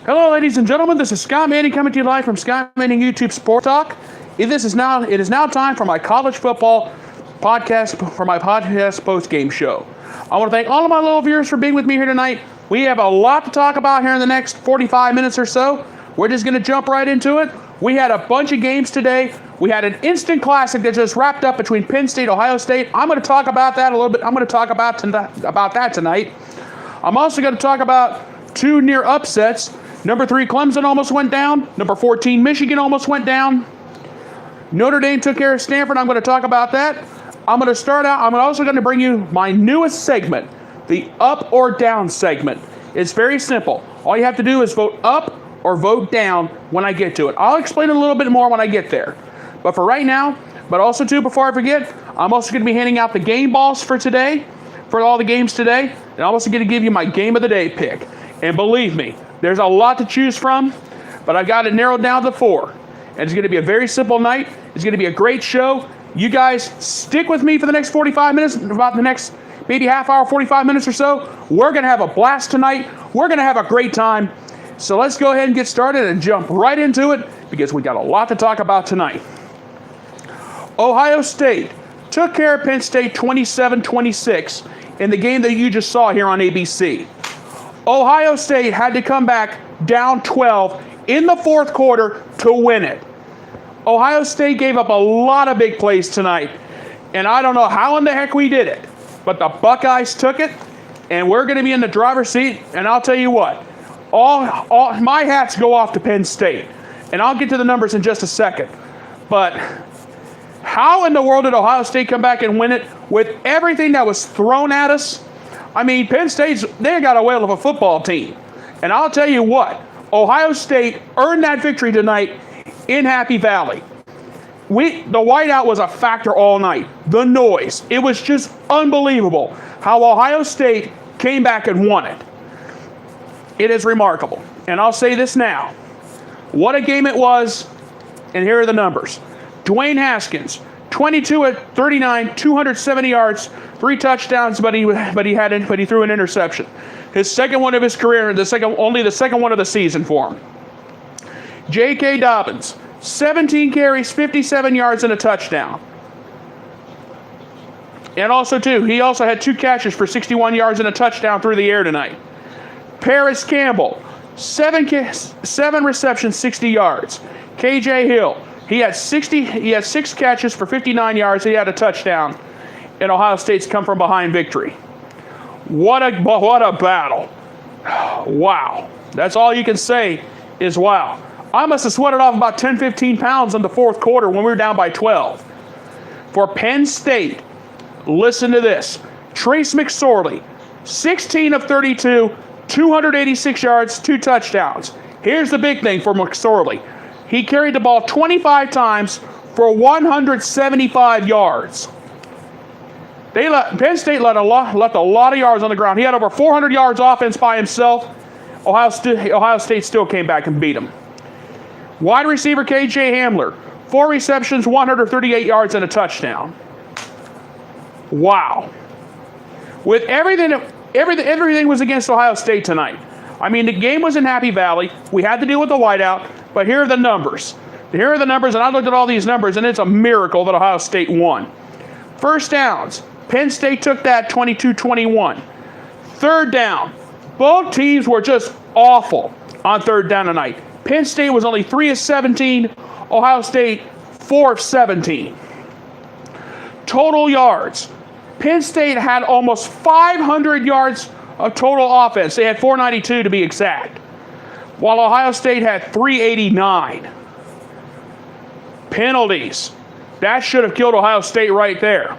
Hello, ladies and gentlemen. This is Scott Manning coming to you live from Scott Manning YouTube Sport Talk. It is now time for my college football podcast, for my podcast post-game show. I want to thank all of my loyal viewers for being with me here tonight. We have a lot to talk about here in the next 45 minutes or so. We're just going to jump right into it. We had a bunch of games today. We had an instant classic that just wrapped up between Penn State, Ohio State. I'm going to talk about that a little bit. I'm going to talk about that tonight. I'm also going to talk about two near upsets. Number 3, Clemson almost went down. Number 14, Michigan almost went down. Notre Dame took care of Stanford. I'm going to talk about that. I'm also going to bring you my newest segment, the up or down segment. It's very simple. All you have to do is vote up or vote down when I get to it. I'll explain it a little bit more when I get there. But for right now, but also before I forget, I'm also going to be handing out the game balls for today, for all the games today. And I'm also going to give you my game of the day pick. And believe me, there's a lot to choose from, but I've got it narrowed down to 4. And it's going to be a very simple night. It's going to be a great show. You guys stick with me for the next 45 minutes, about the next maybe half hour, 45 minutes or so. We're going to have a blast tonight. We're going to have a great time. So let's go ahead and get started and jump right into it because we got a lot to talk about tonight. Ohio State took care of Penn State 27-26 in the game that you just saw here on ABC. Ohio State had to come back down 12 in the fourth quarter to win it. Ohio State gave up a lot of big plays tonight, and I don't know how in the heck we did it, but the Buckeyes took it, and we're going to be in the driver's seat, and I'll tell you what, all my hats go off to Penn State, and I'll get to the numbers in just a second, but how in the world did Ohio State come back and win it with everything that was thrown at us? I mean, Penn State's, they got a whale of a football team. And I'll tell you what, Ohio State earned that victory tonight in Happy Valley. The whiteout was a factor all night. The noise. It was just unbelievable how Ohio State came back and won it. It is remarkable. And I'll say this now. What a game it was, and here are the numbers. Dwayne Haskins, 22 at 39, 270 yards, 3 touchdowns, but he threw an interception. His second one of his career, only the second one of the season for him. J.K. Dobbins, 17 carries, 57 yards, and a touchdown. And also, he also had 2 catches for 61 yards and a touchdown through the air tonight. Paris Campbell, 7 receptions, 60 yards. K.J. Hill, he had 6 catches for 59 yards. He had a touchdown. And Ohio State's come from behind victory. What a battle. Wow. That's all you can say is wow. I must have sweated off about 10, 15 pounds in the fourth quarter when we were down by 12. For Penn State, listen to this. Trace McSorley, 16 of 32, 286 yards, 2 touchdowns. Here's the big thing for McSorley. He carried the ball 25 times for 175 yards. Penn State left a lot of yards on the ground. He had over 400 yards offense by himself. Ohio State still came back and beat him. Wide receiver K.J. Hamler, 4 receptions, 138 yards, and a touchdown. Wow. With everything was against Ohio State tonight. I mean, the game was in Happy Valley. We had to deal with the whiteout, but here are the numbers. And I looked at all these numbers, and it's a miracle that Ohio State won. First downs, Penn State took that 22-21. Third down, both teams were just awful on third down tonight. Penn State was only 3 of 17, Ohio State 4 of 17. Total yards, Penn State had almost 500 yards of total offense. They had 492 to be exact, while Ohio State had 389. Penalties. That should have killed Ohio State right there.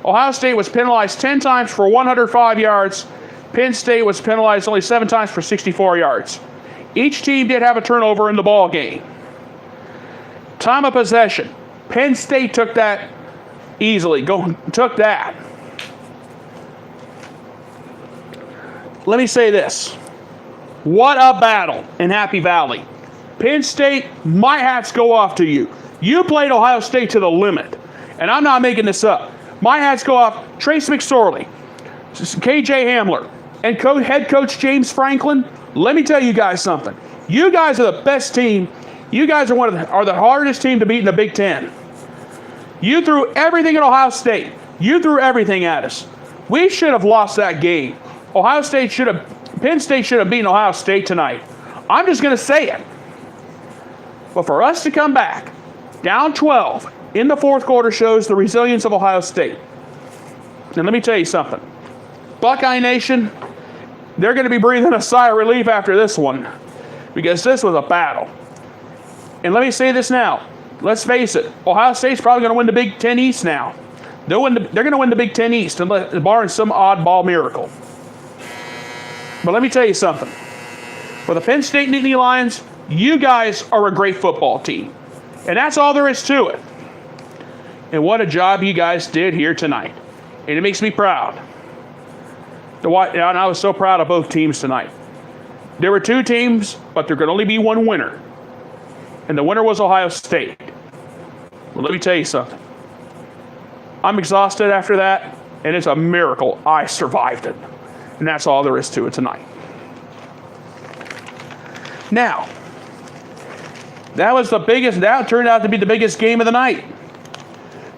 Ohio State was penalized 10 times for 105 yards. Penn State was penalized only 7 times for 64 yards. Each team did have a turnover in the ball game. Time of possession. Penn State took that easily. Took that. Let me say this. What a battle in Happy Valley. Penn State, my hats go off to you. You played Ohio State to the limit. And I'm not making this up. My hats go off Trace McSorley, K.J. Hamler, and head coach James Franklin. Let me tell you guys something. You guys are the best team. You guys are the hardest team to beat in the Big Ten. You threw everything at Ohio State. You threw everything at us. We should have lost that game. Penn State should have beaten Ohio State tonight. I'm just going to say it. But for us to come back, down 12 in the fourth quarter shows the resilience of Ohio State. And let me tell you something. Buckeye Nation, they're going to be breathing a sigh of relief after this one, because this was a battle. And let me say this now. Let's face it. Ohio State's probably going to win the Big Ten East now. They're going to win the Big Ten East, barring some oddball miracle. But let me tell you something. For the Penn State Nittany Lions, you guys are a great football team. And that's all there is to it. And what a job you guys did here tonight. And it makes me proud. And I was so proud of both teams tonight. There were two teams, but there could only be one winner. And the winner was Ohio State. Well, let me tell you something. I'm exhausted after that, and it's a miracle I survived it. And that's all there is to it tonight. Now, that turned out to be the biggest game of the night.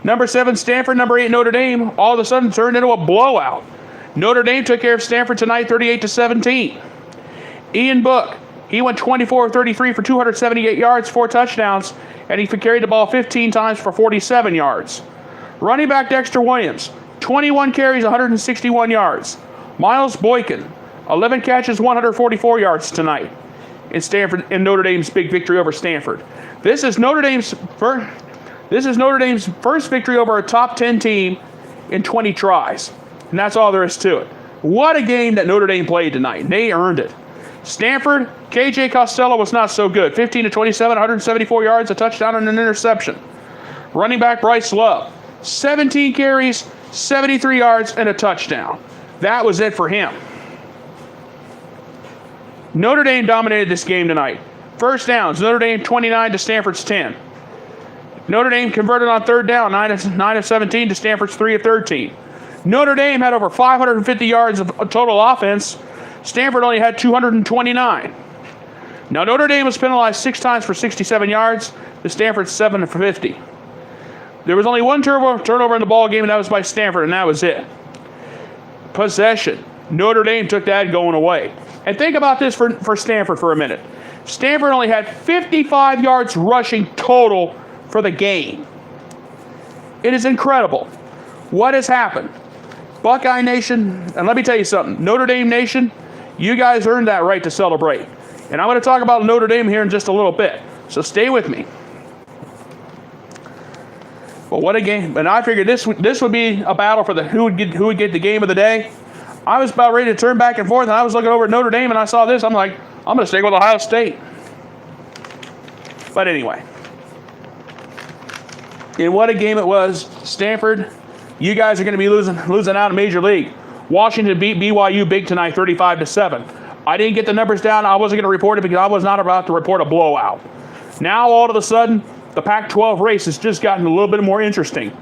Number 7, Stanford, number 8, Notre Dame, all of a sudden turned into a blowout. Notre Dame took care of Stanford tonight, 38-17. Ian Book, he went 24 of 33 for 278 yards, 4 touchdowns, and he carried the ball 15 times for 47 yards. Running back Dexter Williams, 21 carries, 161 yards. Miles Boykin, 11 catches, 144 yards tonight in Notre Dame's big victory over Stanford. This is Notre Dame's first victory over a top 10 team in 20 tries. And that's all there is to it. What a game that Notre Dame played tonight. They earned it. Stanford, KJ Costello was not so good. 15-27, 174 yards, a touchdown and an interception. Running back Bryce Love, 17 carries, 73 yards, and a touchdown. That was it for him. Notre Dame dominated this game tonight. First downs, Notre Dame 29 to Stanford's 10. Notre Dame converted on third down, 9 of 17 to Stanford's 3 of 13. Notre Dame had over 550 yards of total offense. Stanford only had 229. Now, Notre Dame was penalized 6 times for 67 yards to Stanford's 7 for 50. There was only one turnover in the ball game, and that was by Stanford, and that was it. Possession. Notre Dame took that going away. And think about this for Stanford for a minute. Stanford only had 55 yards rushing total for the game. It is incredible. What has happened? Buckeye Nation, and let me tell you something. Notre Dame Nation, you guys earned that right to celebrate. And I'm going to talk about Notre Dame here in just a little bit. So stay with me. But what a game. And I figured this would be a battle for who would get the game of the day. I was about ready to turn back and forth, and I was looking over at Notre Dame, and I saw this. I'm like, I'm going to stick with Ohio State. But anyway. And what a game it was. Stanford, you guys are going to be losing out in Major League. Washington beat BYU big tonight, 35-7. I didn't get the numbers down. I wasn't going to report it because I was not about to report a blowout. Now, all of a sudden, the Pac-12 race has just gotten a little bit more interesting.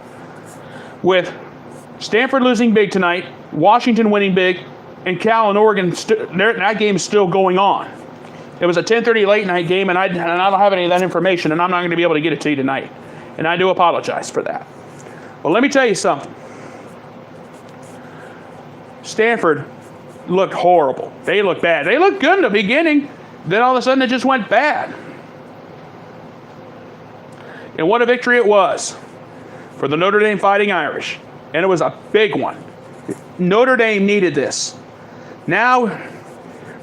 With Stanford losing big tonight, Washington winning big, and Cal and Oregon, that game is still going on. It was a 10:30 late night game, and I don't have any of that information, and I'm not going to be able to get it to you tonight. And I do apologize for that. Well, let me tell you something. Stanford looked horrible. They looked bad. They looked good in the beginning. Then all of a sudden it just went bad. And what a victory it was for the Notre Dame Fighting Irish. And it was a big one. Notre Dame needed this. Now,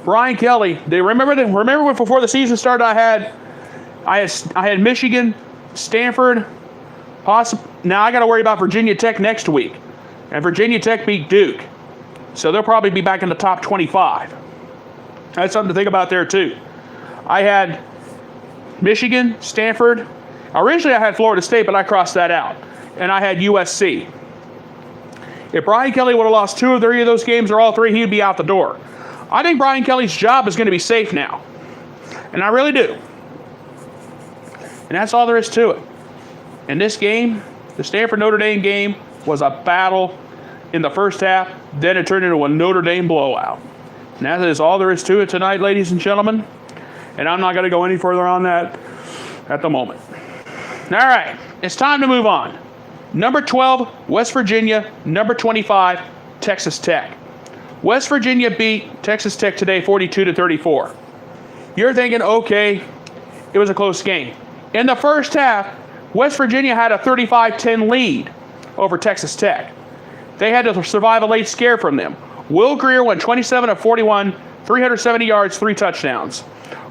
Brian Kelly, remember when before the season started I had Michigan, Stanford, now I got to worry about Virginia Tech next week. And Virginia Tech beat Duke. So they'll probably be back in the top 25. That's something to think about there too. I had Michigan, Stanford. Originally I had Florida State, but I crossed that out. And I had USC. If Brian Kelly would have lost 2 or 3 of those games or all 3, he'd be out the door. I think Brian Kelly's job is going to be safe now. And I really do. And that's all there is to it. In this game, the Stanford-Notre Dame game was a battle in the first half. Then it turned into a Notre Dame blowout. And that is all there is to it tonight, ladies and gentlemen. And I'm not going to go any further on that at the moment. All right, it's time to move on. Number 12, West Virginia. Number 25, Texas Tech. West Virginia beat Texas Tech today 42-34. You're thinking, okay, it was a close game. In the first half, West Virginia had a 35-10 lead over Texas Tech. They had to survive a late scare from them. Will Grier went 27 of 41, 370 yards, 3 touchdowns.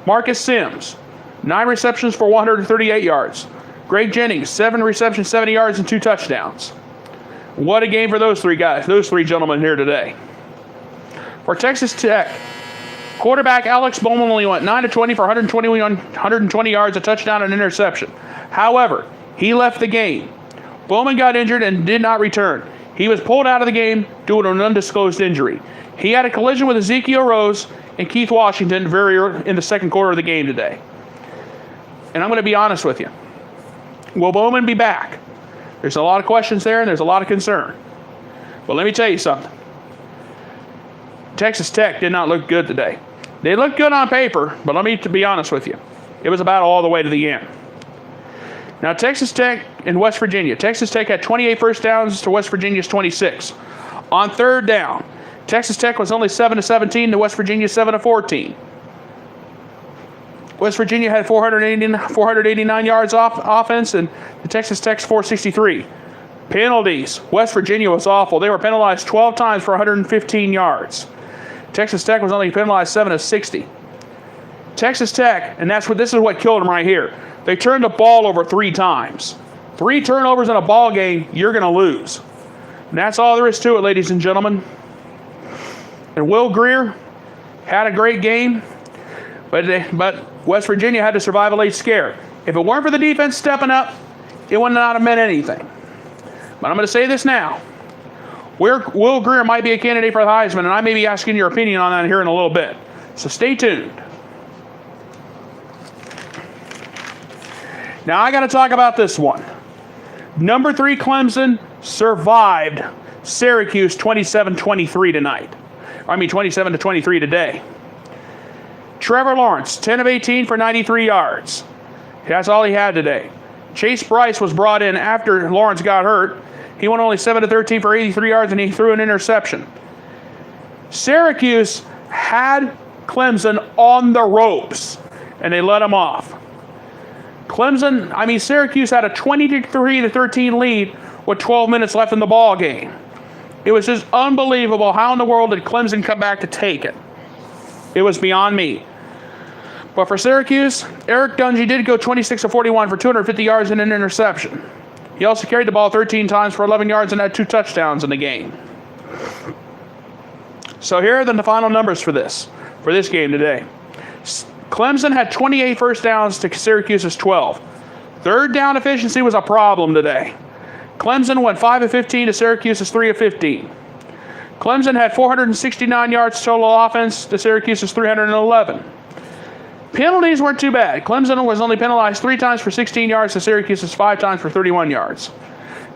Marcus Sims, 9 receptions for 138 yards. Greg Jennings, 7 receptions, 70 yards, and 2 touchdowns. What a game for those 3 guys, those 3 gentlemen here today. For Texas Tech, quarterback Alex Bowman only went 9 of 20 for 120 yards, a touchdown, and an interception. However, he left the game. Bowman got injured and did not return. He was pulled out of the game due to an undisclosed injury. He had a collision with Ezekiel Rose and Keith Washington very early in the second quarter of the game today. And I'm going to be honest with you. Will Bowman be back? There's a lot of questions there, and there's a lot of concern. But let me tell you something. Texas Tech did not look good today. They looked good on paper, but let me be honest with you. It was about all the way to the end. Now, Texas Tech and West Virginia. Texas Tech had 28 first downs to West Virginia's 26. On third down, Texas Tech was only 7 of 17 to West Virginia's 7 of 14. West Virginia had 489 yards offense, and the Texas Tech's 463. Penalties. West Virginia was awful. They were penalized 12 times for 115 yards. Texas Tech was only penalized 7 of 60. Texas Tech, and this is what killed them right here. They turned the ball over 3 times. 3 turnovers in a ball game, you're going to lose. And that's all there is to it, ladies and gentlemen. And Will Grier had a great game, but West Virginia had to survive a late scare. If it weren't for the defense stepping up, it would not have meant anything. But I'm going to say this now. Will Grier might be a candidate for the Heisman, and I may be asking your opinion on that here in a little bit. So stay tuned. Now I got to talk about this one. Number 3 Clemson survived Syracuse 27-23 tonight. 27-23 today. Trevor Lawrence, 10 of 18 for 93 yards. That's all he had today. Chase Bryce was brought in after Lawrence got hurt. He went only 7 of 13 for 83 yards, and he threw an interception. Syracuse had Clemson on the ropes, and they let him off. Syracuse had a 23-13 lead with 12 minutes left in the ball game. It was just unbelievable. How in the world did Clemson come back to take it? It was beyond me. But for Syracuse, Eric Dungy did go 26 of 41 for 250 yards and an interception. He also carried the ball 13 times for 11 yards and had 2 touchdowns in the game. So here are the final numbers for this game today. Clemson had 28 first downs to Syracuse's 12. Third down efficiency was a problem today. Clemson went 5 of 15 to Syracuse's 3 of 15. Clemson had 469 yards total offense to Syracuse's 311. Penalties weren't too bad. Clemson was only penalized 3 times for 16 yards to Syracuse's 5 times for 31 yards.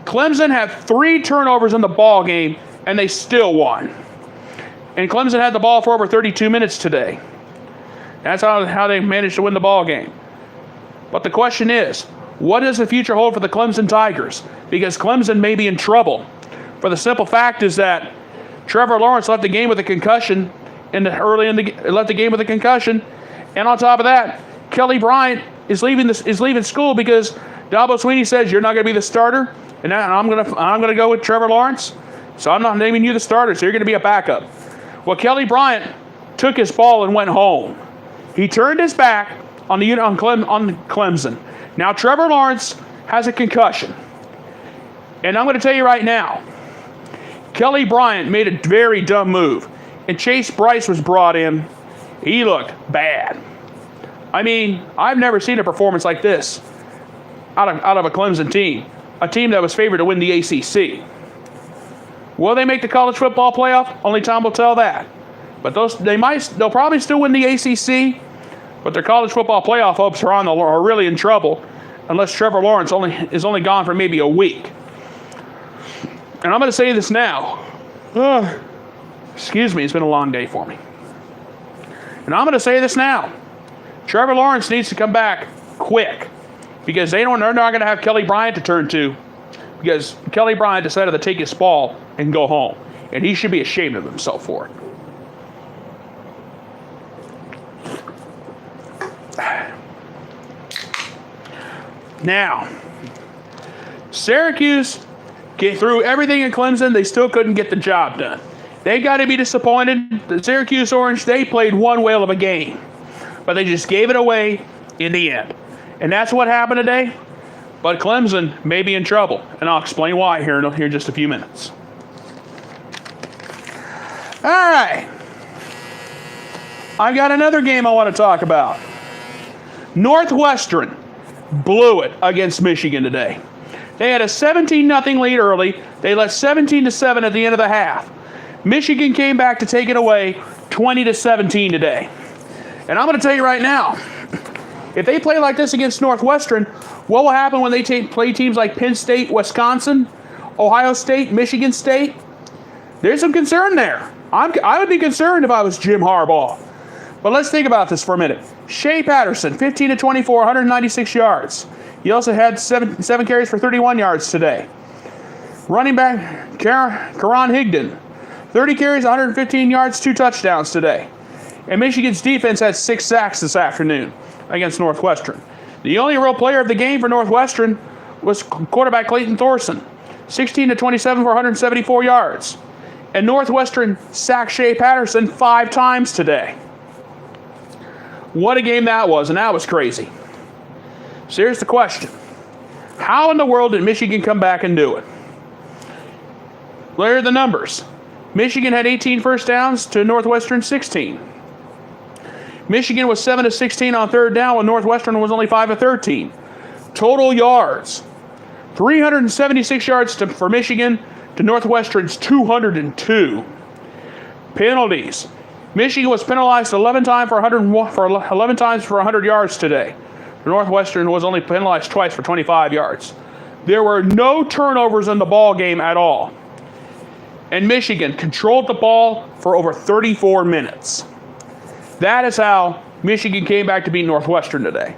Clemson had 3 turnovers in the ball game, and they still won. And Clemson had the ball for over 32 minutes today. That's how they managed to win the ball game. But the question is, what does the future hold for the Clemson Tigers? Because Clemson may be in trouble. For the simple fact is that Trevor Lawrence left the game with a concussion left the game with a concussion. And on top of that, Kelly Bryant is leaving school because Dabo Swinney says you're not going to be the starter, and I'm going to go with Trevor Lawrence. So I'm not naming you the starter, so you're going to be a backup. Well, Kelly Bryant took his ball and went home. He turned his back on Clemson. Now Trevor Lawrence has a concussion. And I'm going to tell you right now, Kelly Bryant made a very dumb move. And Chase Bryce was brought in. He looked bad. I've never seen a performance like this out of a Clemson team. A team that was favored to win the ACC. Will they make the college football playoff? Only time will tell that. But they'll probably still win the ACC, but their college football playoff hopes are really in trouble unless Trevor Lawrence is only gone for maybe a week. And I'm going to say this now. Excuse me, it's been a long day for me. And I'm going to say this now. Trevor Lawrence needs to come back quick because they're not going to have Kelly Bryant to turn to because Kelly Bryant decided to take his ball and go home. And he should be ashamed of himself for it. Now, Syracuse threw everything in Clemson. They still couldn't get the job done. They got to be disappointed. The Syracuse Orange, they played one whale of a game. But they just gave it away in the end. And that's what happened today. But Clemson may be in trouble. And I'll explain why here in just a few minutes. All right. I've got another game I want to talk about. Northwestern blew it against Michigan today. They had a 17-0 lead early. They led 17-7 at the end of the half. Michigan came back to take it away 20-17 today. And I'm going to tell you right now, if they play like this against Northwestern, what will happen when they play teams like Penn State, Wisconsin, Ohio State, Michigan State? There's some concern there. I would be concerned if I was Jim Harbaugh. But let's think about this for a minute. Shea Patterson, 15-24, 196 yards. He also had seven carries for 31 yards today. Running back Karan Higdon, 30 carries, 115 yards, 2 touchdowns today. And Michigan's defense had 6 sacks this afternoon against Northwestern. The only real player of the game for Northwestern was quarterback Clayton Thorson, 16-27 for 174 yards. And Northwestern sacked Shea Patterson 5 times today. What a game that was, and that was crazy. So here's the question. How in the world did Michigan come back and do it? There are the numbers. Michigan had 18 first downs to Northwestern 16. Michigan was 7-16 on third down, while Northwestern was only 5-13. Total yards, 376 yards for Michigan to Northwestern's 202. Penalties. Michigan was penalized 11 times for 100 yards today. Northwestern was only penalized twice for 25 yards. There were no turnovers in the ball game at all. And Michigan controlled the ball for over 34 minutes. That is how Michigan came back to beat Northwestern today.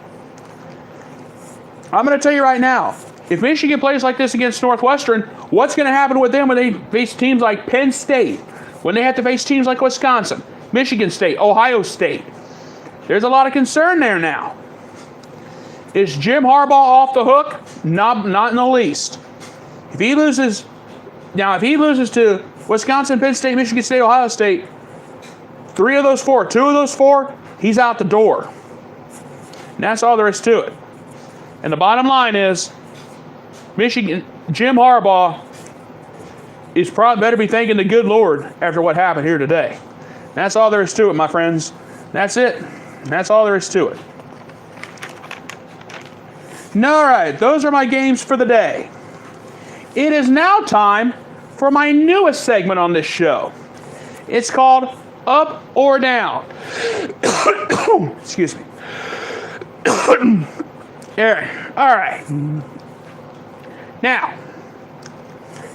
I'm going to tell you right now, if Michigan plays like this against Northwestern, what's going to happen with them when they face teams like Penn State, when they have to face teams like Wisconsin, Michigan State, Ohio State? There's a lot of concern there now. Is Jim Harbaugh off the hook? Not in the least. If he loses to Wisconsin, Penn State, Michigan State, Ohio State, 2 of those 4, he's out the door. And that's all there is to it. And the bottom line is, Jim Harbaugh is probably better be thanking the good Lord after what happened here today. That's all there is to it, my friends. That's it. That's all there is to it. All right, those are my games for the day. It is now time for my newest segment on this show. It's called Up or Down. Excuse me. All right. Now,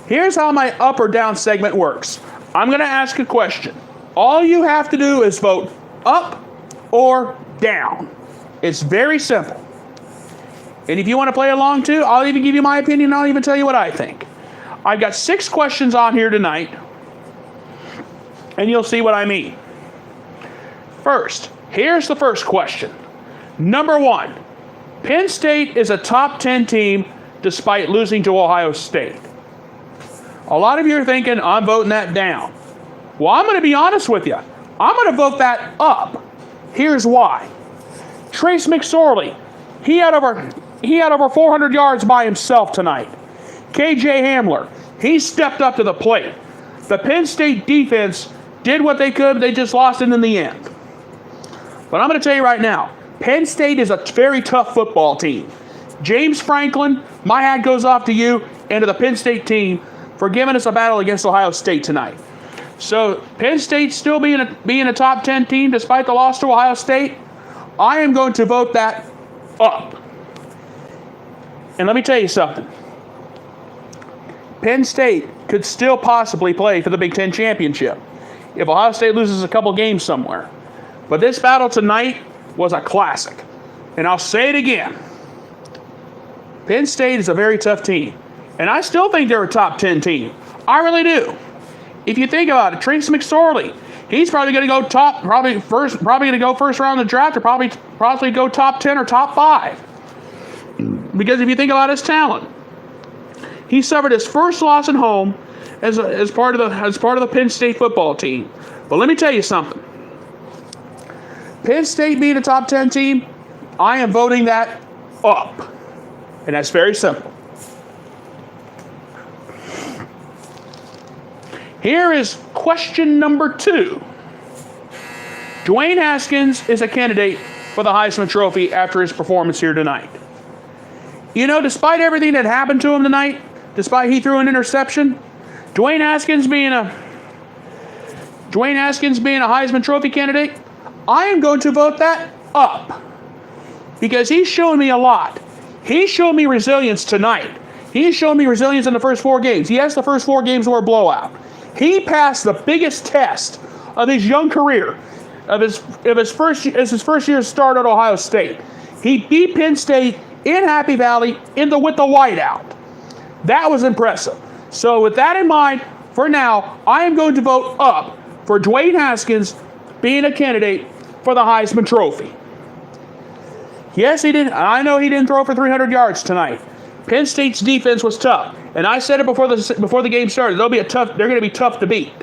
here's how my up or down segment works. I'm going to ask a question. All you have to do is vote up or down. It's very simple. And if you want to play along too, I'll even give you my opinion. I'll even tell you what I think. I've got 6 questions on here tonight, and you'll see what I mean. First, here's the first question. Number 1, Penn State is a top 10 team despite losing to Ohio State. A lot of you are thinking, I'm voting that down. Well, I'm going to be honest with you. I'm going to vote that up. Here's why. Trace McSorley, he had over 400 yards by himself tonight. KJ Hamler, he stepped up to the plate. The Penn State defense did what they could, but they just lost it in the end. But I'm going to tell you right now, Penn State is a very tough football team. James Franklin, my hat goes off to you and to the Penn State team for giving us a battle against Ohio State tonight. So Penn State still being a top 10 team despite the loss to Ohio State, I am going to vote that up. And let me tell you something. Penn State could still possibly play for the Big Ten championship if Ohio State loses a couple games somewhere. But this battle tonight was a classic. And I'll say it again. Penn State is a very tough team. And I still think they're a top 10 team. I really do. If you think about it, Trace McSorley, he's probably going to go probably going to go first round of the draft, or probably go top 10 or top 5. Because if you think about his talent, he suffered his first loss at home as part of the Penn State football team. But let me tell you something. Penn State being a top 10 team, I am voting that up. And that's very simple. Here is question number 2. Dwayne Haskins is a candidate for the Heisman Trophy after his performance here tonight. You know, despite everything that happened to him tonight, despite he threw an interception, Dwayne Haskins being a Heisman Trophy candidate, I am going to vote that up. Because he's shown me a lot. He showed me resilience tonight. He showed me resilience in the first 4 games. Yes, the first 4 games were a blowout. He passed the biggest test of his young career, of his first year start at Ohio State. He beat Penn State in Happy Valley with the whiteout. That was impressive. So with that in mind, for now, I am going to vote up for Dwayne Haskins being a candidate for the Heisman Trophy. Yes, he didn't. I know he didn't throw for 300 yards tonight. Penn State's defense was tough, and I said it before the game started. They're going to be tough to beat.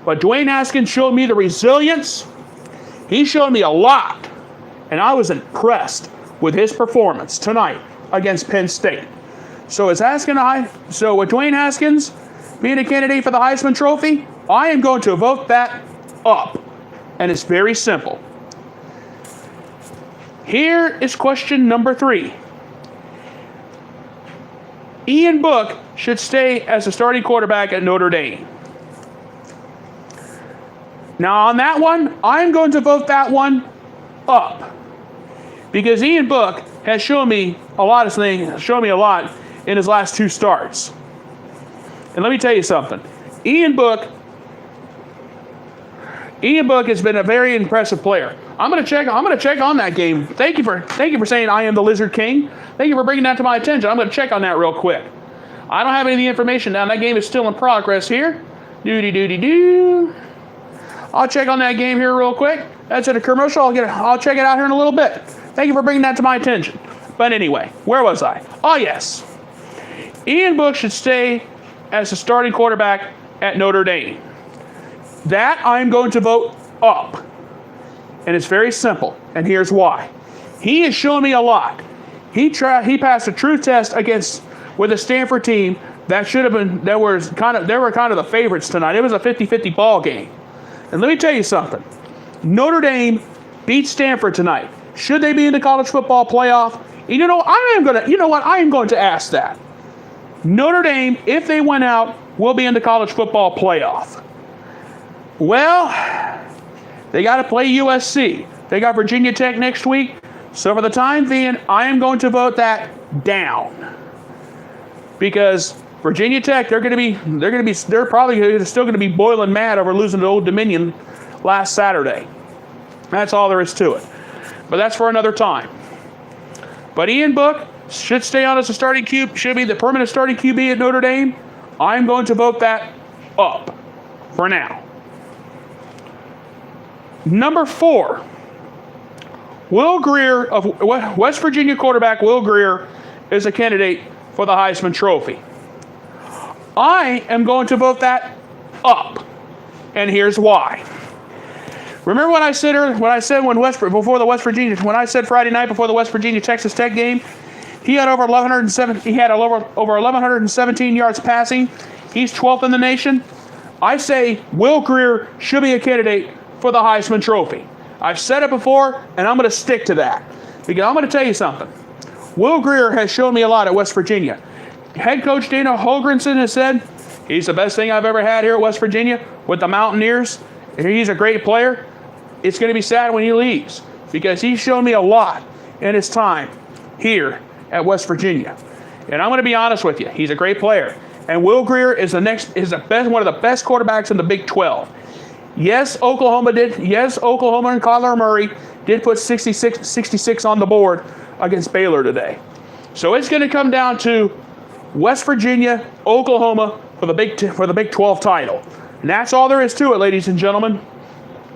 But Dwayne Haskins showed me the resilience. He showed me a lot, and I was impressed with his performance tonight against Penn State. So with Dwayne Haskins being a candidate for the Heisman Trophy, I am going to vote that up, and it's very simple. Here is question number 3. Ian Book should stay as the starting quarterback at Notre Dame. Now on that one, I'm going to vote that one up. Because Ian Book has shown me a lot in his last 2 starts. And let me tell you something. Ian Book has been a very impressive player. I'm going to check on that game. Thank you for saying I am the Lizard King. Thank you for bringing that to my attention. I'm going to check on that real quick. I don't have any of the information down. That game is still in progress here. I'll check on that game here real quick. That's in a commercial. I'll check it out here in a little bit. Thank you for bringing that to my attention. But anyway, where was I? Oh yes, Ian Book should stay as the starting quarterback at Notre Dame. That I'm going to vote up. And it's very simple, and here's why. He has shown me a lot. He passed a truth test with a Stanford team that were kind of the favorites tonight. It was a 50-50 ball game. And let me tell you something. Notre Dame beat Stanford tonight. Should they be in the college football playoff? You know what? I am going to ask that. Notre Dame, if they win out, will be in the college football playoff. Well, they got to play USC. They got Virginia Tech next week. So for the time being, I am going to vote that down. Because Virginia Tech, they're probably still going to be boiling mad over losing to Old Dominion last Saturday. That's all there is to it. But that's for another time. But Ian Book should stay on as a starting QB, should be the permanent starting QB at Notre Dame. I'm going to vote that up for now. Number 4, Will Grier of West Virginia quarterback Will Grier is a candidate for the Heisman Trophy. I am going to vote that up, and here's why. Remember what I said Friday night before the West Virginia Texas Tech game? He had over 1,117 yards passing. He's 12th in the nation. I say Will Grier should be a candidate for the Heisman Trophy. I've said it before, and I'm going to stick to that. Because I'm going to tell you something. Will Grier has shown me a lot at West Virginia. Head coach Dana Holgrenson has said he's the best thing I've ever had here at West Virginia with the Mountaineers. He's a great player. It's going to be sad when he leaves because he's shown me a lot in his time here at West Virginia. And I'm going to be honest with you. He's a great player. And Will Grier is one of the best quarterbacks in the Big 12. Yes, Oklahoma and Kyler Murray did put 66 on the board against Baylor today. So it's going to come down to West Virginia, Oklahoma for the Big 12 title. And that's all there is to it, ladies and gentlemen.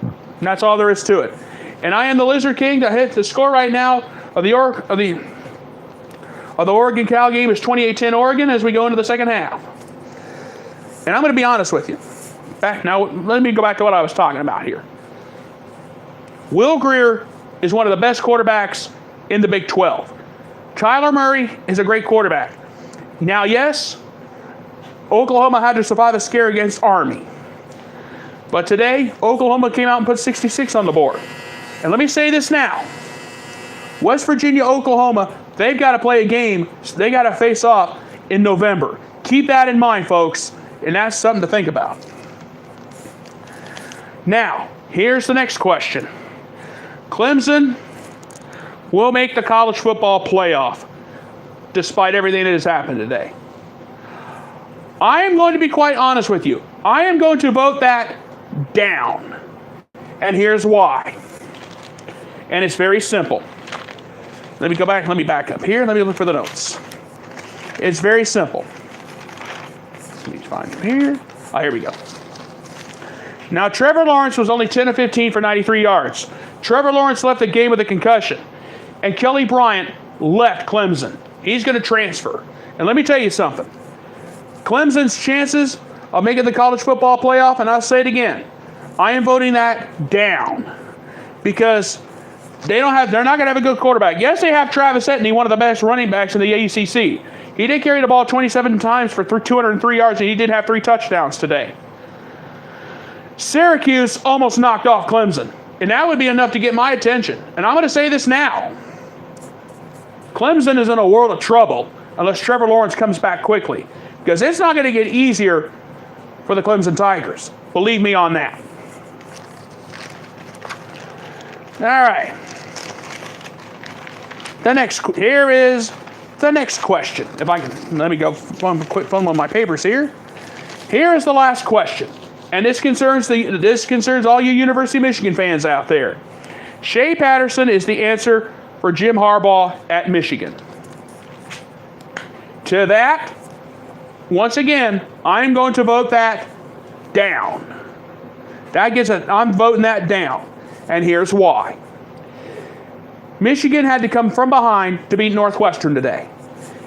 And that's all there is to it. And I am the Lizard King. To hit the score right now of the Oregon-Cal game is 28-10 Oregon as we go into the second half. And I'm going to be honest with you. Now, let me go back to what I was talking about here. Will Grier is one of the best quarterbacks in the Big 12. Kyler Murray is a great quarterback. Now, yes, Oklahoma had to survive a scare against Army. But today, Oklahoma came out and put 66 on the board. And let me say this now. West Virginia, Oklahoma, they've got to play a game. They got to face off in November. Keep that in mind, folks. And that's something to think about. Now, here's the next question. Clemson will make the college football playoff despite everything that has happened today. I am going to be quite honest with you. I am going to vote that down. And here's why. And it's very simple. Let me go back. Let me back up here. Let me look for the notes. It's very simple. Let me find it here. Oh, here we go. Now, Trevor Lawrence was only 10 of 15 for 93 yards. Trevor Lawrence left the game with a concussion. And Kelly Bryant left Clemson. He's going to transfer. And let me tell you something. Clemson's chances of making the college football playoff, and I'll say it again, I am voting that down. Because they're not going to have a good quarterback. Yes, they have Travis Etienne, one of the best running backs in the ACC. He did carry the ball 27 times for 203 yards, and he did have 3 touchdowns today. Syracuse almost knocked off Clemson, and that would be enough to get my attention. And I'm going to say this now. Clemson is in a world of trouble unless Trevor Lawrence comes back quickly, because it's not going to get easier for the Clemson Tigers. Believe me on that. All right. Here is the next question. If I can, let me go quick fun with my papers here. Here is the last question, and this concerns all you University of Michigan fans out there. Shea Patterson is the answer for Jim Harbaugh at Michigan. To that, once again, I'm going to vote that down. I'm voting that down, and here's why. Michigan had to come from behind to beat Northwestern today.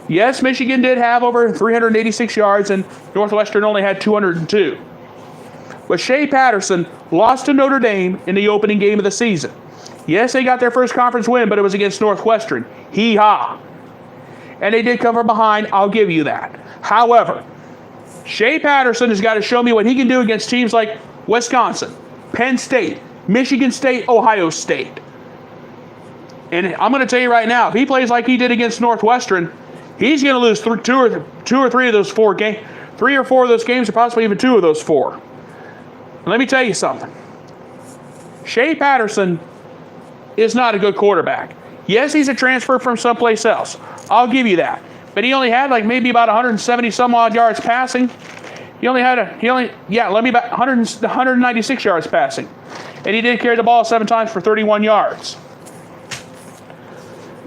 Yes, Michigan did have over 386 yards, and Northwestern only had 202. But Shea Patterson lost to Notre Dame in the opening game of the season. Yes, they got their first conference win, but it was against Northwestern. Hee-haw. And they did come from behind, I'll give you that. However, Shea Patterson has got to show me what he can do against teams like Wisconsin, Penn State, Michigan State, Ohio State. And I'm going to tell you right now, if he plays like he did against Northwestern, he's going to lose two or three of those 4 games, 3 or 4 of those games, or possibly even 2 of those 4. And let me tell you something. Shea Patterson is not a good quarterback. Yes, he's a transfer from someplace else. I'll give you that. But he only had maybe about 170 some odd yards passing. He only had 196 yards passing. And he did carry the ball 7 times for 31 yards.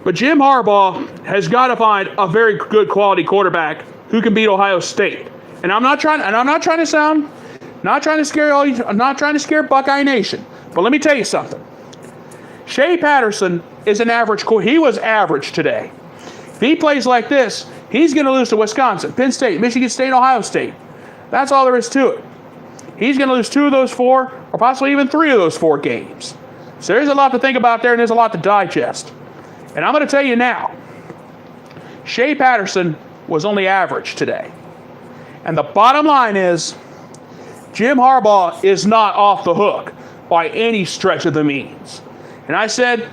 But Jim Harbaugh has got to find a very good quality quarterback who can beat Ohio State. And I'm not trying to scare Buckeye Nation. But let me tell you something. Shea Patterson is an average. He was average today. If he plays like this, he's going to lose to Wisconsin, Penn State, Michigan State, Ohio State. That's all there is to it. He's going to lose 2 of those 4, or possibly even 3 of those 4 games. So there's a lot to think about there, and there's a lot to digest. And I'm going to tell you now, Shea Patterson was only average today. And the bottom line is, Jim Harbaugh is not off the hook by any stretch of the means. And I said,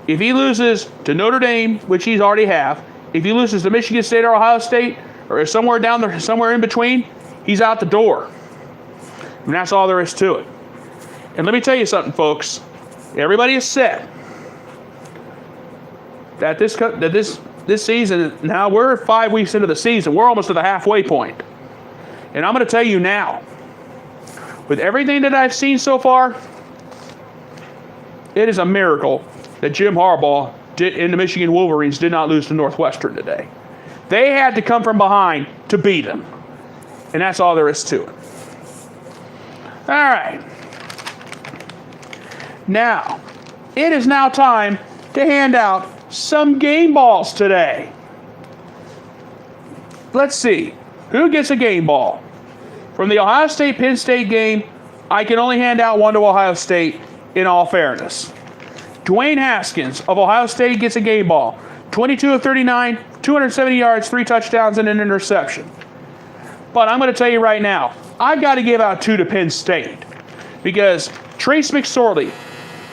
if he loses to Notre Dame, which he's already have, if he loses to Michigan State or Ohio State, or somewhere down there, somewhere in between, he's out the door. And that's all there is to it. And let me tell you something, folks. Everybody is set that this season, now we're 5 weeks into the season. We're almost to the halfway point. And I'm going to tell you now, with everything that I've seen so far, it is a miracle that Jim Harbaugh and the Michigan Wolverines did not lose to Northwestern today. They had to come from behind to beat them. And that's all there is to it. All right. Now, it is now time to hand out some game balls today. Let's see. Who gets a game ball? From the Ohio State-Penn State game, I can only hand out one to Ohio State in all fairness. Dwayne Haskins of Ohio State gets a game ball. 22 of 39, 270 yards, 3 touchdowns, and an interception. But I'm going to tell you right now, I've got to give out 2 to Penn State. Because Trace McSorley,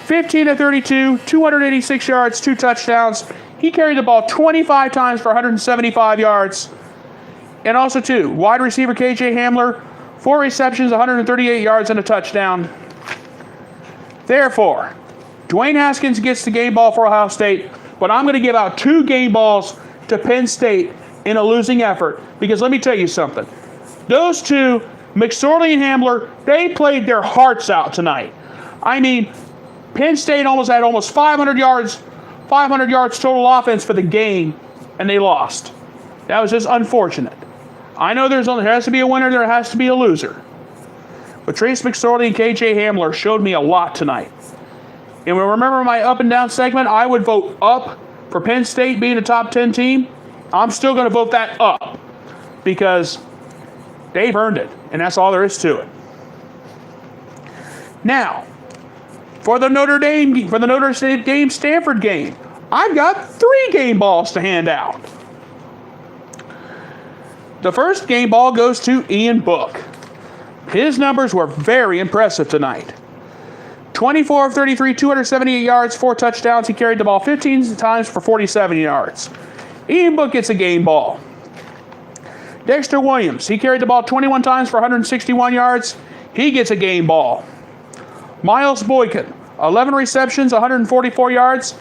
15 of 32, 286 yards, 2 touchdowns. He carried the ball 25 times for 175 yards. And also, too, wide receiver KJ Hamler, 4 receptions, 138 yards, and a touchdown. Therefore, Dwayne Haskins gets the game ball for Ohio State, but I'm going to give out 2 game balls to Penn State in a losing effort. Because let me tell you something. Those 2, McSorley and Hamler, they played their hearts out tonight. I mean, Penn State had almost 500 yards total offense for the game, and they lost. That was just unfortunate. I know there has to be a winner, there has to be a loser. But Trace McSorley and KJ Hamler showed me a lot tonight. And remember my up and down segment, I would vote up for Penn State being a top 10 team. I'm still going to vote that up because they've earned it, and that's all there is to it. Now, for the Notre Dame Stanford game, I've got 3 game balls to hand out. The first game ball goes to Ian Book. His numbers were very impressive tonight. 24 of 33, 278 yards, 4 touchdowns. He carried the ball 15 times for 47 yards. Ian Book gets a game ball. Dexter Williams, he carried the ball 21 times for 161 yards. He gets a game ball. Miles Boykin, 11 receptions, 144 yards.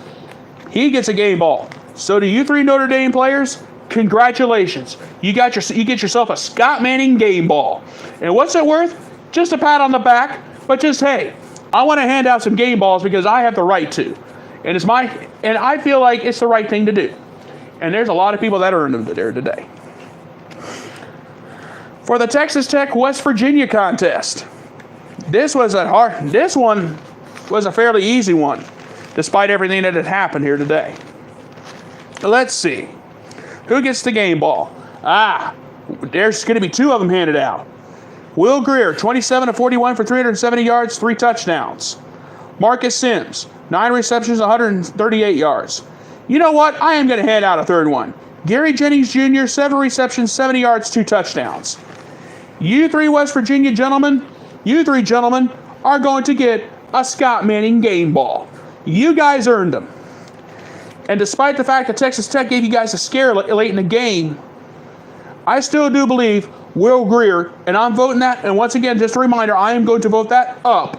He gets a game ball. So do you 3 Notre Dame players? Congratulations. You get yourself a Scott Manning game ball. And what's it worth? Just a pat on the back, but just, hey, I want to hand out some game balls because I have the right to. And I feel like it's the right thing to do. And there's a lot of people that earned them there today. For the Texas Tech West Virginia contest, this one was a fairly easy one, despite everything that had happened here today. Let's see. Who gets the game ball? There's going to be 2 of them handed out. Will Greer, 27 of 41 for 370 yards, 3 touchdowns. Marcus Sims, 9 receptions, 138 yards. You know what? I am going to hand out a 3rd one. Gary Jennings Jr., 7 receptions, 70 yards, 2 touchdowns. You 3 West Virginia gentlemen, are going to get a Scott Manning game ball. You guys earned them. And despite the fact that Texas Tech gave you guys a scare late in the game, I still do believe Will Greer, and I'm voting that, and once again, just a reminder, I am going to vote that up,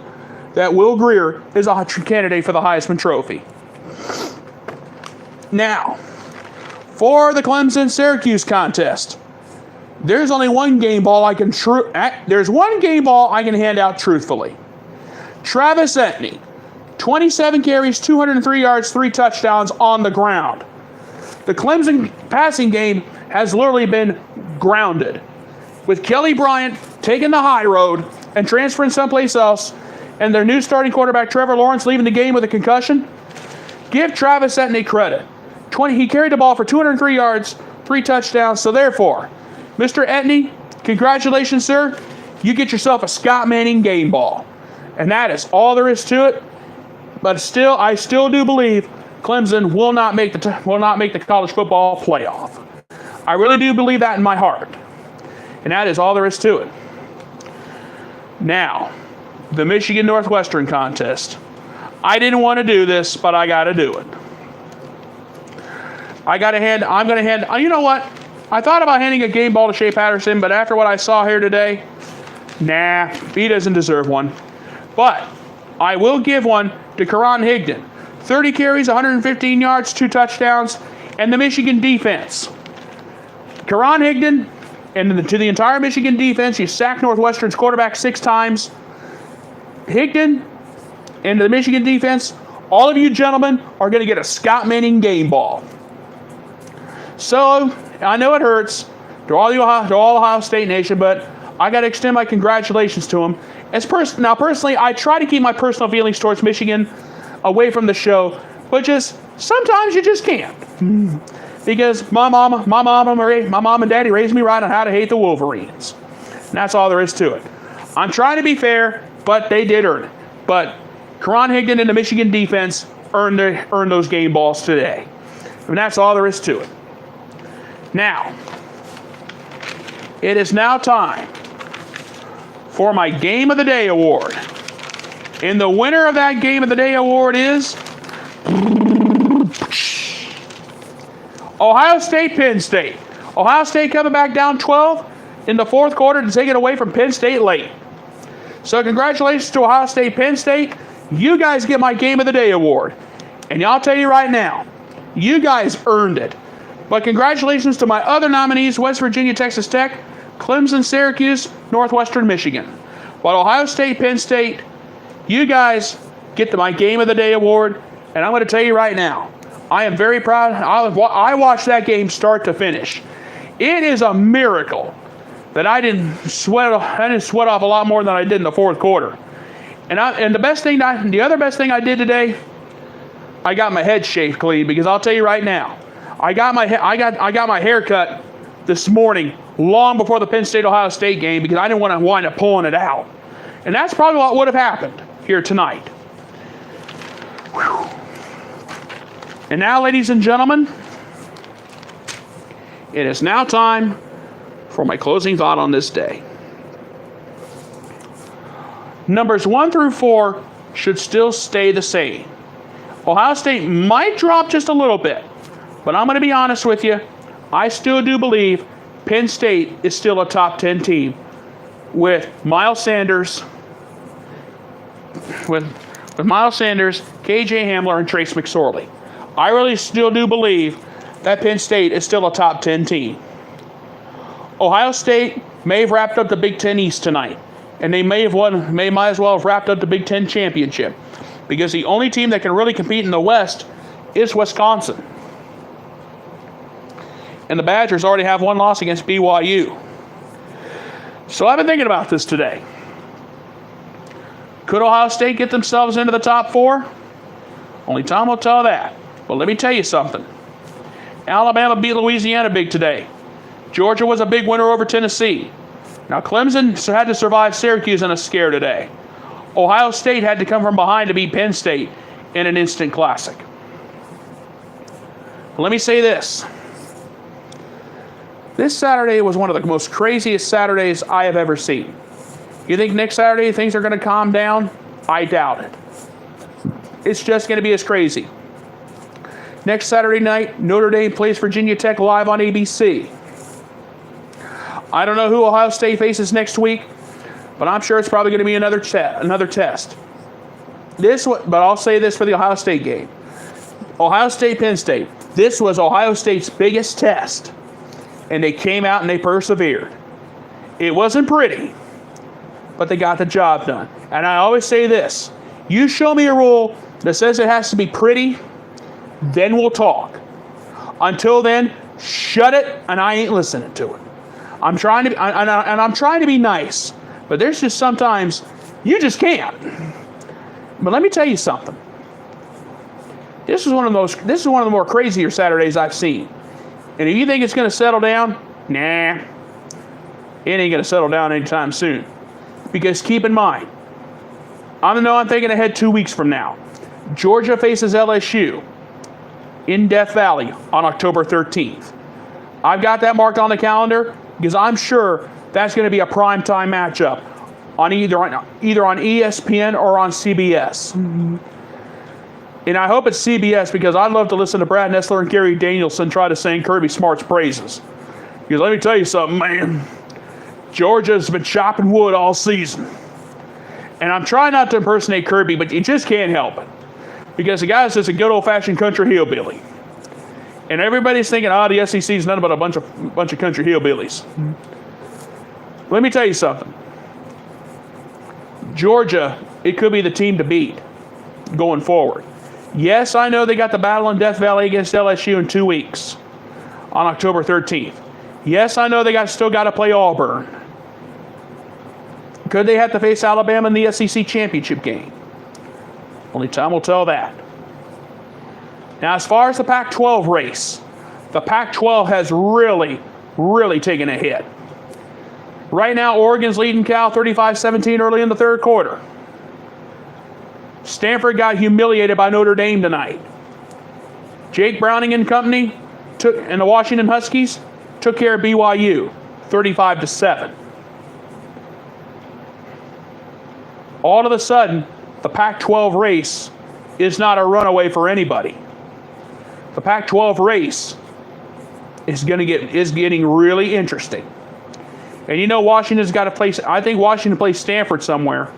that Will Greer is a candidate for the Heisman Trophy. Now, for the Clemson-Syracuse contest, there's only one game ball I can hand out truthfully. Travis Etienne, 27 carries, 203 yards, 3 touchdowns on the ground. The Clemson passing game has literally been grounded, with Kelly Bryant taking the high road and transferring someplace else, and their new starting quarterback Trevor Lawrence leaving the game with a concussion. Give Travis Etienne credit. He carried the ball for 203 yards, 3 touchdowns. So therefore, Mr. Etienne, congratulations, sir. You get yourself a Scott Manning game ball. And that is all there is to it. But still, I still do believe Clemson will not make the college football playoff. I really do believe that in my heart. And that is all there is to it. Now, the Michigan Northwestern contest. I didn't want to do this, but I got to do it. You know what? I thought about handing a game ball to Shea Patterson, but after what I saw here today, nah, he doesn't deserve one. But I will give one to Karan Higdon. 30 carries, 115 yards, 2 touchdowns, and the Michigan defense. Karan Higdon, and to the entire Michigan defense, he sacked Northwestern's quarterback 6 times. Higdon and the Michigan defense all of you gentlemen are going to get a Scott Manning game ball. So, I know it hurts to all Ohio State Nation, but I got to extend my congratulations to them. Now, personally, I try to keep my personal feelings towards Michigan away from the show, but just sometimes you just can't. Because my mom and daddy raised me right on how to hate the Wolverines. And that's all there is to it. I'm trying to be fair, but they did earn it. But Karan Higdon and the Michigan defense earned those game balls today. And that's all there is to it. Now, it is now time for my Game of the Day award. And the winner of that Game of the Day award is Ohio State, Penn State. Ohio State coming back down 12 in the fourth quarter to take it away from Penn State late. So congratulations to Ohio State, Penn State. You guys get my Game of the Day award. And I'll tell you right now, you guys earned it. But congratulations to my other nominees, West Virginia, Texas Tech, Clemson, Syracuse, Northwestern, Michigan. But Ohio State, Penn State, you guys get my Game of the Day award. And I'm going to tell you right now, I am very proud. I watched that game start to finish. It is a miracle that I didn't sweat off a lot more than I did in the fourth quarter. And the other best thing I did today, I got my head shaved clean, because I'll tell you right now, I got my hair cut this morning long before the Penn State Ohio State game, because I didn't want to wind up pulling it out. And that's probably what would have happened here tonight. Whew. And now, ladies and gentlemen, it is now time for my closing thought on this day. Numbers 1 through 4 should still stay the same. Ohio State might drop just a little bit, but I'm going to be honest with you. I still do believe Penn State is still a top 10 team with Miles Sanders, KJ Hamler, and Trace McSorley. I really still do believe that Penn State is still a top 10 team. Ohio State may have wrapped up the Big Ten East tonight, and they might as well have wrapped up the Big Ten championship, because the only team that can really compete in the West is Wisconsin. And the Badgers already have one loss against BYU. So I've been thinking about this today. Could Ohio State get themselves into the top 4? Only time will tell that. But let me tell you something. Alabama beat Louisiana big today. Georgia was a big winner over Tennessee. Now Clemson had to survive Syracuse in a scare today. Ohio State had to come from behind to beat Penn State in an instant classic. Let me say this. This Saturday was one of the most craziest Saturdays I have ever seen. You think next Saturday things are going to calm down? I doubt it. It's just going to be as crazy. Next Saturday night, Notre Dame plays Virginia Tech live on ABC. I don't know who Ohio State faces next week, but I'm sure it's probably going to be another test. But I'll say this for the Ohio State game. Ohio State, Penn State. This was Ohio State's biggest test, and they came out and they persevered. It wasn't pretty, but they got the job done. And I always say this. You show me a rule that says it has to be pretty, then we'll talk. Until then, shut it, and I ain't listening to it. I'm trying to be nice, but there's just sometimes you just can't. But let me tell you something. This is one of the more crazier Saturdays I've seen. And if you think it's going to settle down, nah, it ain't going to settle down anytime soon. Because keep in mind, I'm thinking ahead 2 weeks from now. Georgia faces LSU in Death Valley on October 13th. I've got that marked on the calendar because I'm sure that's going to be a primetime matchup on either on ESPN or on CBS. And I hope it's CBS because I'd love to listen to Brad Nessler and Gary Danielson try to sing Kirby Smart's praises. Because let me tell you something, man. Georgia's been chopping wood all season. And I'm trying not to impersonate Kirby, but you just can't help it. Because the guy's just a good old-fashioned country hillbilly. And everybody's thinking, the SEC is nothing but a bunch of country hillbillies. Let me tell you something. Georgia, it could be the team to beat going forward. Yes, I know they got the battle in Death Valley against LSU in 2 weeks on October 13th. Yes, I know they still got to play Auburn. Could they have to face Alabama in the SEC championship game? Only time will tell that. Now, as far as the Pac-12 race, the Pac-12 has really, really taken a hit. Right now, Oregon's leading Cal 35-17 early in the third quarter. Stanford got humiliated by Notre Dame tonight. Jake Browning and company and the Washington Huskies took care of BYU 35-7. All of a sudden, the Pac-12 race is not a runaway for anybody. The Pac-12 race is getting really interesting. And you know Washington's got to play. I think Washington plays Stanford somewhere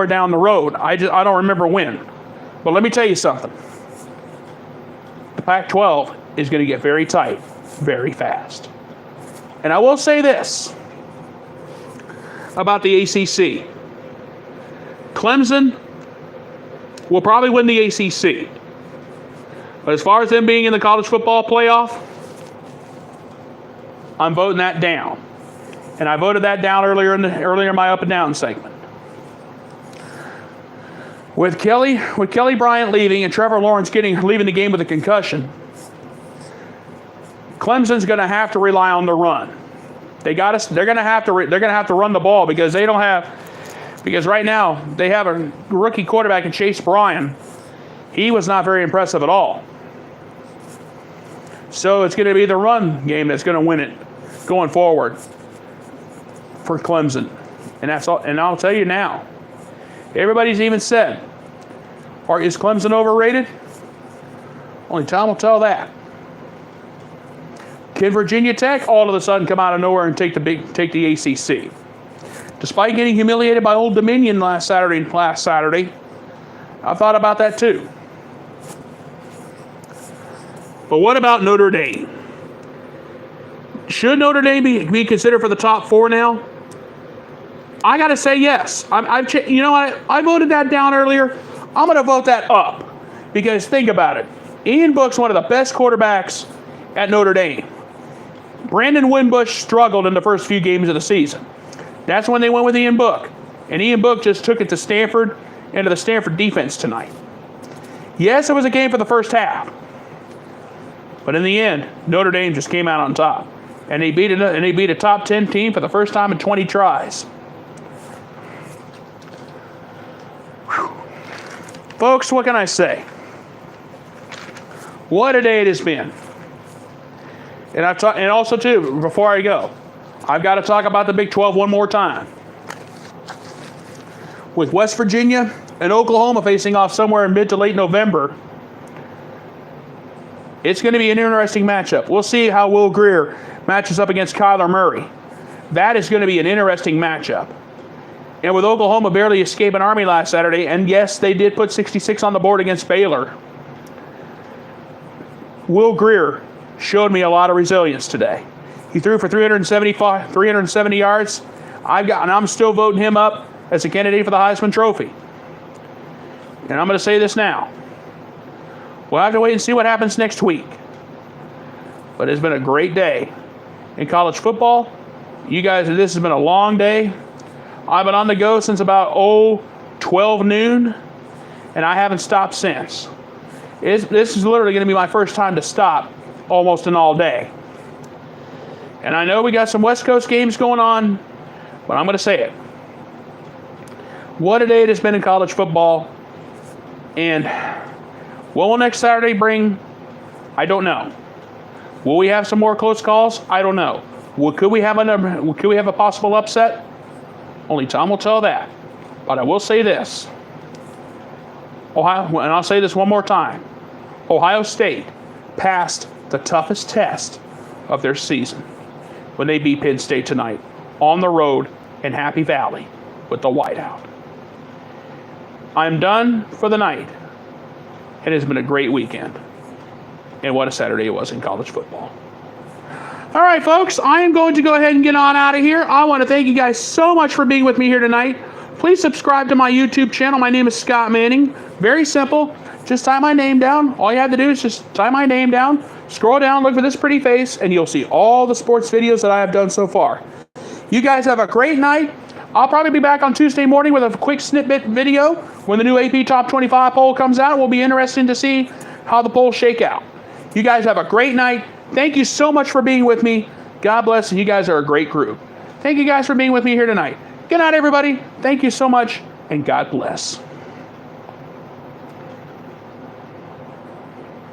down the road. I don't remember when. But let me tell you something. The Pac-12 is going to get very tight, very fast. And I will say this about the ACC. Clemson will probably win the ACC. But as far as them being in the college football playoff, I'm voting that down. And I voted that down earlier in my up and down segment. With Kelly Bryant leaving and Trevor Lawrence leaving the game with a concussion, Clemson's going to have to rely on the run. They're going to have to run the ball because right now they have a rookie quarterback in Chase Bryan. He was not very impressive at all. So it's going to be the run game that's going to win it going forward for Clemson. And that's all. And I'll tell you now, everybody's even said, is Clemson overrated? Only time will tell that. Can Virginia Tech all of a sudden come out of nowhere and take the ACC? Despite getting humiliated by Old Dominion last Saturday, I thought about that too. But what about Notre Dame? Should Notre Dame be considered for the top 4 now? I got to say yes. You know what? I voted that down earlier. I'm going to vote that up because think about it. Ian Book's one of the best quarterbacks at Notre Dame. Brandon Wimbush struggled in the first few games of the season. That's when they went with Ian Book. And Ian Book just took it to Stanford and to the Stanford defense tonight. Yes, it was a game for the first half. But in the end, Notre Dame just came out on top. And they beat a top 10 team for the first time in 20 tries. Whew. Folks, what can I say? What a day it has been. And also too, before I go, I've got to talk about the Big 12 one more time. With West Virginia and Oklahoma facing off somewhere in mid to late November, it's going to be an interesting matchup. We'll see how Will Grier matches up against Kyler Murray. That is going to be an interesting matchup. And with Oklahoma barely escaping Army last Saturday, and yes, they did put 66 on the board against Baylor, Will Grier showed me a lot of resilience today. He threw for 370 yards. I'm still voting him up as a candidate for the Heisman Trophy. And I'm going to say this now. We'll have to wait and see what happens next week. But it's been a great day in college football. You guys, this has been a long day. I've been on the go since about 12 noon, and I haven't stopped since. This is literally going to be my first time to stop almost an all day. And I know we got some West Coast games going on, but I'm going to say it. What a day it has been in college football. And what will next Saturday bring? I don't know. Will we have some more close calls? I don't know. Could we have a possible upset? Only time will tell that. But I will say this. Ohio, and I'll say this one more time. Ohio State passed the toughest test of their season when they beat Penn State tonight on the road in Happy Valley with the whiteout. I'm done for the night. It has been a great weekend. And what a Saturday it was in college football. All right, folks, I am going to go ahead and get on out of here. I want to thank you guys so much for being with me here tonight Please subscribe to my YouTube channel. My name is Scott Manning. Very simple. Just type my name down. All you have to do is just type my name down, scroll down, look for this pretty face, and you'll see all the sports videos that I have done so far. You guys have a great night. I'll probably be back on Tuesday morning with a quick snippet video when the new AP Top 25 poll comes out. It will be interesting to see how the polls shake out. You guys have a great night. Thank you so much for being with me. God bless, and you guys are a great group. Thank you guys for being with me here tonight. Good night, everybody. Thank you so much, and God bless.